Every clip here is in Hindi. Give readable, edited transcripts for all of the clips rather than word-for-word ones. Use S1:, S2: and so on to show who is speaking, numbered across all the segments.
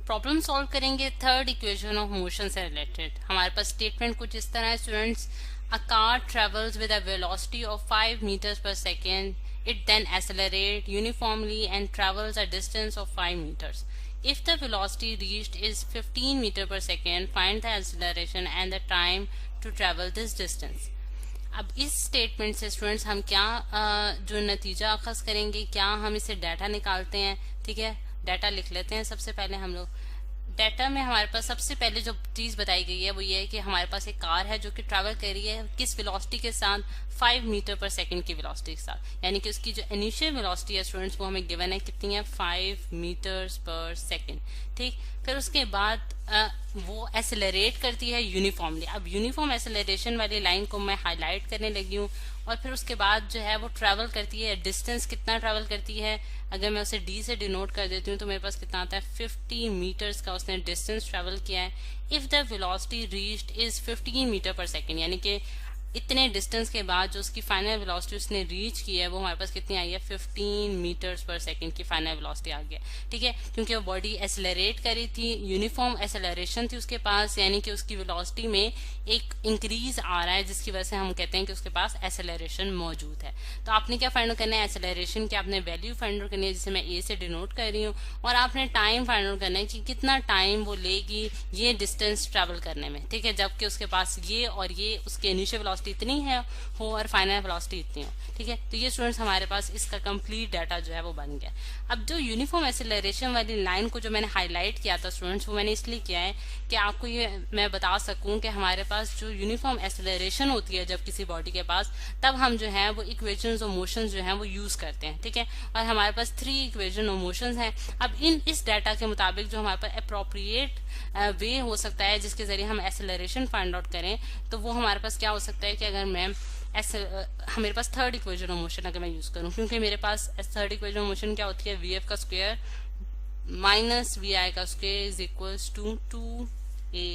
S1: प्रॉब्लम सॉल्व करेंगे थर्ड इक्वेशन ऑफ मोशन से रिलेटेड। हमारे पास स्टेटमेंट कुछ इस तरह है students, a car travels with a velocity of 5 meters per second. It then accelerates uniformly and travels a distance of 5 meters. If the velocity reached is 15 meters per second, find the acceleration and the time to travel this distance. अब इस स्टेटमेंट से स्टूडेंट्स हम क्या जो नतीजा अखज़ करेंगे, क्या हम इसे डाटा निकालते हैं। ठीक है, डाटा लिख लेते हैं। सबसे पहले हम लोग डाटा में हमारे पास सबसे पहले जो चीज बताई गई है वो ये है कि हमारे पास एक कार है जो कि ट्रैवल कर रही है किस वेलोसिटी के साथ, 5 मीटर पर सेकंड की वेलोसिटी के साथ, यानी कि उसकी जो इनिशियल वेलोसिटी है स्टूडेंट्स वो हमें गिवन है कितनी है, 5 मीटर्स पर सेकंड। ठीक, फिर उसके बाद वो एसेलरेट करती है यूनिफॉर्मली। अब यूनिफॉर्म एसेलरेशन वाली लाइन को मैं हाईलाइट करने लगी हूँ। और फिर उसके बाद जो है वो ट्रैवल करती है, डिस्टेंस कितना ट्रैवल करती है, अगर मैं उसे डी से डिनोट कर देती हूँ तो मेरे पास कितना आता है, 50 मीटर्स का उसने डिस्टेंस ट्रैवल किया है। If the velocity reached is 15 metre per second, यानी कि इतने डिस्टेंस के बाद जो उसकी फाइनल वेलोसिटी उसने रीच की है वो हमारे पास कितनी आई है, 15 मीटर्स पर सेकंड की फाइनल वेलोसिटी आ गया। ठीक है, क्योंकि वो बॉडी एसेलरेट करी थी, यूनिफॉर्म एसेलरेशन थी उसके पास, यानी कि उसकी वेलोसिटी में एक इंक्रीज आ रहा है जिसकी वजह से हम कहते हैं कि उसके पास एसेलरेशन मौजूद है। तो आपने क्या फाइंड आउट करना है, एसेलरेशन की आपने वैल्यू फाइंड आउट करनी है जिसे मैं ए से डिनोट कर रही हूँ, और आपने टाइम फाइंड आउट करना है कि कितना टाइम वो लेगी ये डिस्टेंस ट्रेवल करने में। ठीक है, जबकि उसके पास ये और ये उसके इनिशियल वेलोसिटी इतनी है हो और फाइनल वेलोसिटी इतनी हो। ठीक है, तो ये स्टूडेंट्स हमारे पास इसका कंप्लीट डाटा जो है वो बन गया। अब जो यूनिफॉर्म एसेलरेशन वाली लाइन को जो मैंने हाईलाइट किया था स्टूडेंट्स, वो मैंने इसलिए किया है कि आपको ये मैं बता सकूं कि हमारे पास जो यूनिफॉर्म एसेलरेशन होती है जब किसी बॉडी के पास, तब हम जो है वो इक्वेशंस और मोशंस जो है वो यूज करते हैं। ठीक है, और हमारे पास 3 इक्वेशन और मोशंस हैं। अब इस डाटा के मुताबिक जो हमारे पास अप्रोप्रिएट वे हो सकता है जिसके जरिए हम एसेलरेशन फाइंड आउट करें, तो वो हमारे पास क्या हो सकता है कि अगर मैं मेरे पास थर्ड इक्वेशन ऑफ मोशन अगर मैं यूज करूं, क्योंकि मेरे पास थर्ड इक्वेशन ऑफ मोशन क्या होती है, वी एफ का स्क्वायर माइनस वी आई का square is equals to 2a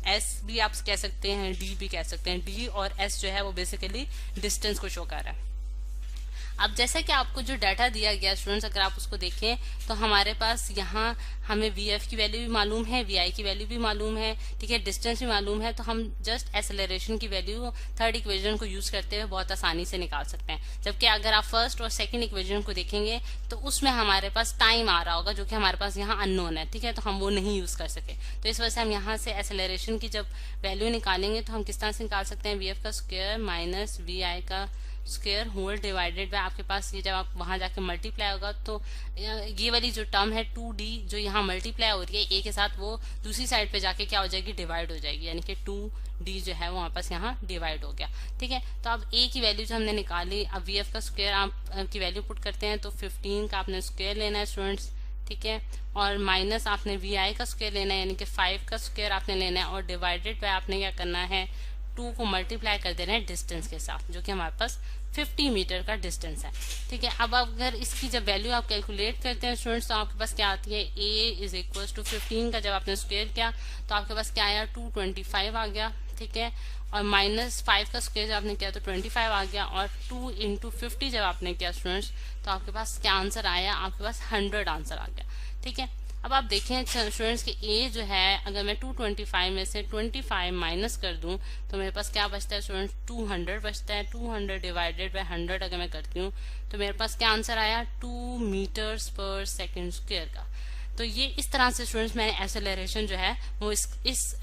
S1: s भी आप कह सकते हैं, डी भी कह सकते हैं। डी और एस जो है वो बेसिकली डिस्टेंस को शो कर रहा है। अब जैसा कि आपको जो डाटा दिया गया स्टूडेंट्स, अगर आप उसको देखें तो हमारे पास यहाँ हमें वी एफ की वैल्यू भी मालूम है, वी आई की वैल्यू भी मालूम है। ठीक है, डिस्टेंस भी मालूम है, तो हम जस्ट एसेलरेशन की वैल्यू थर्ड इक्वेशन को यूज करते हुए बहुत आसानी से निकाल सकते हैं। जबकि अगर आप फर्स्ट और सेकंड इक्वेशन को देखेंगे तो उसमें हमारे पास टाइम आ रहा होगा जो कि हमारे पास यहाँ अननोन है। ठीक है, तो हम वो नहीं यूज कर सके, तो इस वजह से हम यहाँ से एसेलरेशन की जब वैल्यू निकालेंगे तो हम किस तरह से निकाल सकते हैं, वी एफ का स्क्वायर माइनस वी आई का स्क्वायर होल डिवाइडेड बाय आपके पास ये जब आप वहां जाके मल्टीप्लाई होगा तो ये वाली जो टर्म है 2d जो यहाँ मल्टीप्लाई हो रही है ए के साथ, वो दूसरी साइड पे जाके क्या हो जाएगी, डिवाइड हो जाएगी, यानी कि 2d जो है वो हमारे पास यहाँ डिवाइड हो गया। ठीक है, तो अब a की वैल्यू जो हमने निकाली, अब वी एफ का स्क्वायर आप की वैल्यू पुट करते हैं तो 15 का आपने स्क्वायर लेना है स्टूडेंट्स। ठीक है, और माइनस आपने वी आई का स्क्वायर लेना है, यानी कि 5 का स्क्वायर आपने लेना है, और डिवाइडेड बाय आपने क्या करना है, 2 को मल्टीप्लाई कर देना है डिस्टेंस के साथ जो कि हमारे पास 50 मीटर का डिस्टेंस है। ठीक है, अब अगर इसकी जब वैल्यू आप कैलकुलेट करते हैं स्टूडेंट्स तो आपके पास क्या आती है, a इज इक्वल टू 15 का जब आपने स्क्वायर किया तो आपके पास क्या आया, 225 आ गया। ठीक है, और माइनस 5 का स्क्वायर जब आपने किया तो 25 आ गया, और 2 इंटू 50 जब आपने किया स्टूडेंट्स तो आपके पास क्या आंसर आया, आपके पास 100 आंसर आ गया। ठीक है, अब आप देखें स्टूडेंट्स की ए जो है, अगर मैं 225 में से 25 माइनस कर दूं तो मेरे पास क्या बचता है स्टूडेंट्स, 200 बचता है। 200 डिवाइडेड बाय 100 अगर मैं करती हूँ तो मेरे पास क्या आंसर आया, 2 मीटर्स पर सेकंड स्क्वायर का। तो ये इस तरह से स्टूडेंट्स मैंने एसेलरेशन जो है वो इस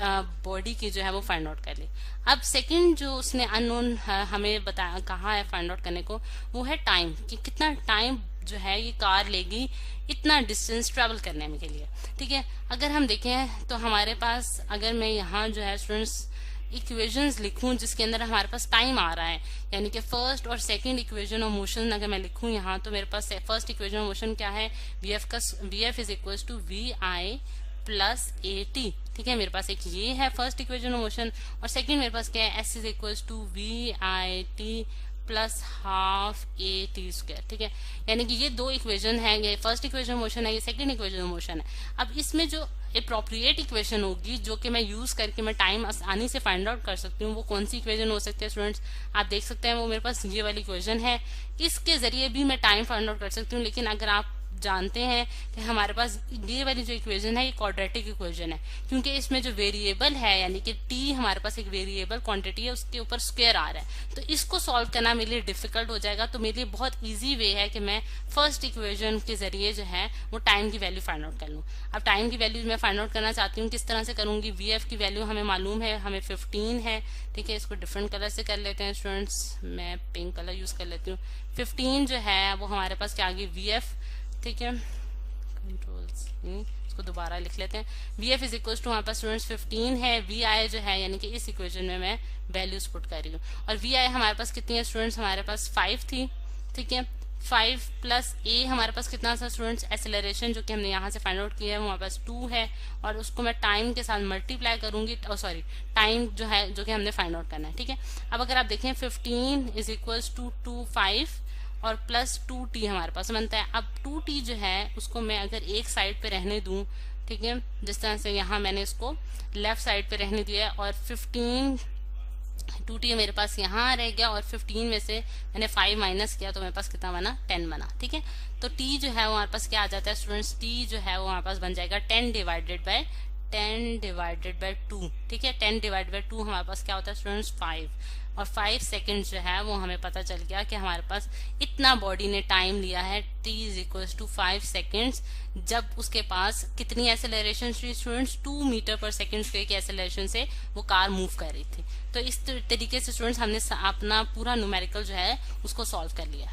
S1: बॉडी की जो है वो फाइंड आउट कर ली। अब सेकंड जो उसने अननोन हमें बताया कहा है फाइंड आउट करने को, वो है टाइम, कि कितना टाइम जो है ये कार लेगी इतना डिस्टेंस ट्रेवल करने के लिए। ठीक है, अगर हम देखें तो हमारे पास, अगर मैं यहाँ जो है स्टूडेंट्स इक्वेशंस लिखूं जिसके अंदर हमारे पास टाइम आ रहा है, यानी कि फर्स्ट और सेकंड इक्वेशन ऑफ मोशन अगर मैं लिखूं यहाँ, तो मेरे पास फर्स्ट इक्वेशन ऑफ मोशन क्या है, v f is equal to v i plus a t. ठीक है, मेरे पास एक ये है फर्स्ट इक्वेशन ऑफ मोशन, और सेकंड मेरे पास क्या है, s is equal to v i t plus half a t square. ठीक है, यानी कि ये दो इक्वेशन है, ये फर्स्ट इक्वेशन मोशन है, ये सेकंड इक्वेशन मोशन है। अब इसमें जो अप्रोप्रिएट इक्वेशन होगी जो कि मैं यूज करके मैं टाइम आसानी से फाइंड आउट कर सकती हूँ, वो कौन सी इक्वेशन हो सकती है स्टूडेंट्स, आप देख सकते हैं वो मेरे पास ये वाली इक्वेशन है। इसके जरिए भी मैं टाइम फाइंड आउट कर सकती हूँ, लेकिन अगर आप जानते हैं कि हमारे पास ये वाली जो इक्वेशन है ये क्वाड्रेटिक इक्वेशन है, क्योंकि इसमें जो वेरिएबल है यानी कि टी हमारे पास एक वेरिएबल क्वांटिटी है, उसके ऊपर स्क्वायर आ रहा है, तो इसको सॉल्व करना मेरे लिए डिफिकल्ट हो जाएगा। तो मेरे लिए बहुत ईजी वे है कि मैं फर्स्ट इक्वेशन के जरिए जो है वो टाइम की वैल्यू फाइंड आउट कर लूँ। अब टाइम की वैल्यू मैं फाइंड आउट करना चाहती हूँ, किस तरह से करूंगी? वी एफ की वैल्यू हमें मालूम है, हमें 15 है, ठीक है। इसको डिफरेंट कलर से कर लेते हैं स्टूडेंट्स, मैं पिंक कलर यूज कर लेती हूँ। 15 जो है वो हमारे पास क्या आ गई? वी एफ, ठीक है। कंट्रोल्स इसको दोबारा लिख लेते हैं। V f is equal to हमारे पास स्टूडेंट्स 15 है, वी आई जो है यानी कि इस इक्वेशन में मैं वैल्यूज पुट कर रही हूँ, और वी आई हमारे पास कितनी है स्टूडेंट्स? हमारे पास 5 थी, ठीक है। 5 प्लस ए हमारे पास कितना था स्टूडेंट्स? एक्सेलरेशन जो कि हमने यहाँ से फाइंड आउट किया है वो हमारे पास 2 है, और उसको मैं टाइम के साथ मल्टीप्लाई करूंगी, सॉरी टाइम जो है जो कि हमने फाइंड आउट करना है, ठीक है। अब अगर आप देखें 15 इज इक्वल टू 5 और प्लस 2t हमारे पास बनता है। अब 2t जो है उसको मैं अगर एक साइड पे रहने दूं, ठीक है, जिस तरह से यहाँ मैंने इसको लेफ्ट साइड पे रहने दिया है, और 2t मेरे पास यहाँ रह गया, और 15 में से मैंने 5 माइनस किया तो मेरे पास कितना बना? 10 बना, ठीक है। तो t जो है वो हमारे पास क्या आ जाता है स्टूडेंट्स? t जो है वो हमारे पास बन जाएगा 10 डिवाइडेड बाय 2, ठीक है। 10 डिवाइडेड बाय 2 हमारे पास क्या होता है स्टूडेंट्स? 5, और 5 सेकेंड जो है वो हमें पता चल गया कि हमारे पास इतना बॉडी ने टाइम लिया है, t is equal to 5 seconds, जब उसके पास कितनी एक्सेलरेशन थी students? 2 metre per second square की एक्सेलरेशन से वो कार मूव कर रही थी। तो इस तरीके से स्टूडेंट्स हमने अपना पूरा न्यूमेरिकल जो है उसको सॉल्व कर लिया।